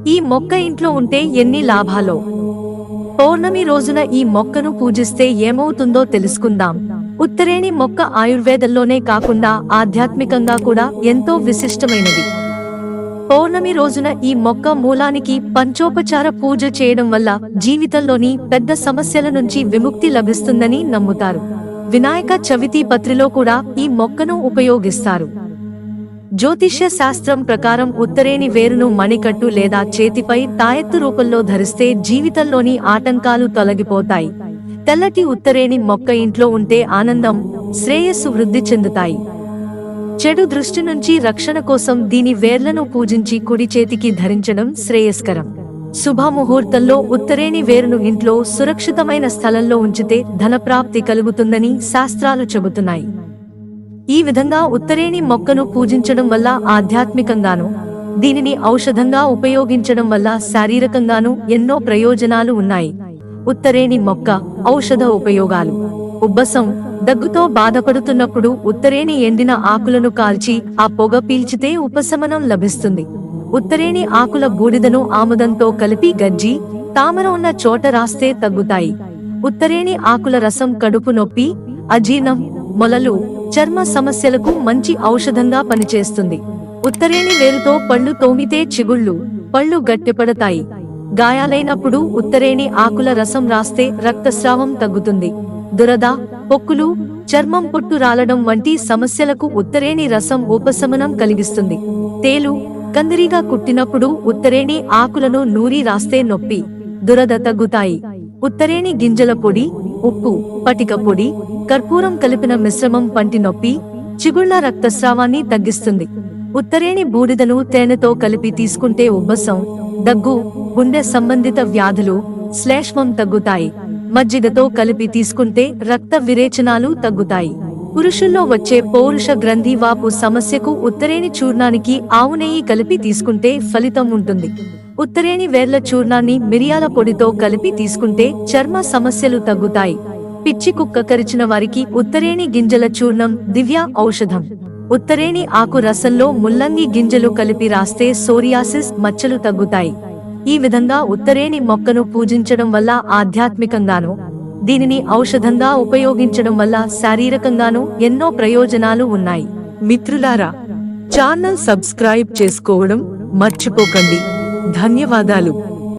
ఈ మొక్క ఇంట్లో ఉంటే ఎన్ని లాభాలో. పౌర్ణమి రోజున ఈ మొక్కను పూజిస్తే ఏమవుతుందో తెలుసుకుందాం. ఉత్తరేణి మొక్క ఆయుర్వేదంలోనే కాకుండా ఆధ్యాత్మికంగా కూడా ఎంతో విశిష్టమైనది. పౌర్ణమి రోజున ఈ మొక్క మూలానికి పంచోపచార పూజ చేయడం వల్ల జీవితంలోని పెద్ద సమస్యల నుంచి విముక్తి లభిస్తుందని నమ్ముతారు. వినాయక చవితి పత్రిలో కూడా ఈ మొక్కను ఉపయోగిస్తారు. జ్యోతిష్య శాస్త్రం ప్రకారం ఉత్తరేణి వేరును మణికట్టు లేదా చేతిపై తాయెత్తు రూపంలో ధరిస్తే జీవితంలోని ఆటంకాలు తొలగిపోతాయి. తెల్లటి ఉత్తరేణి మొక్క ఇంట్లో ఉంటే ఆనందం, శ్రేయస్సు వృద్ధి చెందుతాయి. చెడు దృష్టి నుంచి రక్షణ కోసం దీని వేర్లను పూజించి కుడి చేతికి ధరించడం శ్రేయస్కరం. శుభముహూర్తంలో ఉత్తరేణి వేరును ఇంట్లో సురక్షితమైన స్థలంలో ఉంచితే ధనప్రాప్తి కలుగుతుందని శాస్త్రాలు చెబుతున్నాయి. ఈ విధంగా ఉత్తరేణి మొక్కను పూజించడం వల్ల ఆధ్యాత్మికంగానూ, దీనిని ఔషధంగా ఉపయోగించడం వల్ల శారీరకంగానూ ఎన్నో ప్రయోజనాలు ఉన్నాయి. ఉత్తరేణి మొక్క ఔషధ ఉపయోగాలు. ఉబ్బసం, దగ్గుతో బాధపడుతున్నప్పుడు ఉత్తరేణి ఎండిన ఆకులను కాల్చి ఆ పొగ పీల్చితే ఉపశమనం లభిస్తుంది. ఉత్తరేణి ఆకుల బూడిదను ఆముదంతో కలిపి గజ్జి, తామర ఉన్న చోట రాస్తే తగ్గుతాయి. ఉత్తరేణి ఆకుల రసం కడుపు నొప్పి, అజీర్ణం, మొలలు, చర్మ సమస్యలకు మంచి ఔషధంగా పనిచేస్తుంది. ఉత్తరేణి వేరుతో పళ్ళు తోమితే చిగుళ్ళు, పళ్ళు గట్టిపడతాయి. గాయాలైనప్పుడు ఉత్తరేణి ఆకుల రసం రాస్తే రక్తస్రావం తగ్గుతుంది. దురద, పొక్కులు, చర్మం పొట్టు రాలడం వంటి సమస్యలకు ఉత్తరేణి రసం ఉపశమనం కలిగిస్తుంది. తేలు, కందిరీగా కుట్టినప్పుడు ఉత్తరేణి ఆకులను నూరి రాస్తే నొప్పి, దురద తగ్గుతాయి. ఉత్తరేణి గింజల పొడి, ఉప్పు, పటిక పొడి, కర్పూరం కలిపిన మిశ్రమం పంటి నొప్పి, చిగుళ్ల రక్తస్రావాన్ని తగ్గిస్తుంది. ఉత్తరేణి బూడిదను తేనెతో కలిపి తీసుకుంటే ఉబ్బసం, దగ్గు, గుండె సంబంధిత వ్యాధులు, శ్లేష్మం తగ్గుతాయి. మజ్జిగతో కలిపి తీసుకుంటే రక్త విరేచనాలు తగ్గుతాయి. పురుషుల్లో వచ్చే పౌరుష గ్రంథి వాపు సమస్యకు ఉత్తరేణి చూర్ణానికి ఆవు నెయ్యి కలిపి తీసుకుంటే ఫలితం ఉంటుంది. ఉత్తరేణి వేర్ల చూర్ణాన్ని మిరియాల పొడితో కలిపి తీసుకుంటే చర్మ సమస్యలు తగ్గుతాయి. పిచ్చి కుక్క కరిచిన వారికి ఉత్తరేణి గింజల చూర్ణం దివ్య ఔషధం. ఉత్తరేణి ఆకు రసంలో ముల్లంగి గింజలు కలిపి రాస్తే సోరియాసిస్ మచ్చలు తగ్గుతాయి. ఈ విధంగా ఉత్తరేణి మొక్కను పూజించడం వల్ల ఆధ్యాత్మికంగానూ, దీనిని ఔషధంగా ఉపయోగించడం వల్ల శారీరకంగానూ ఎన్నో ప్రయోజనాలు ఉన్నాయి. మిత్రులారా, ఛానల్ సబ్స్క్రైబ్ చేసుకోవడం మర్చిపోకండి. ధన్యవాదాలు.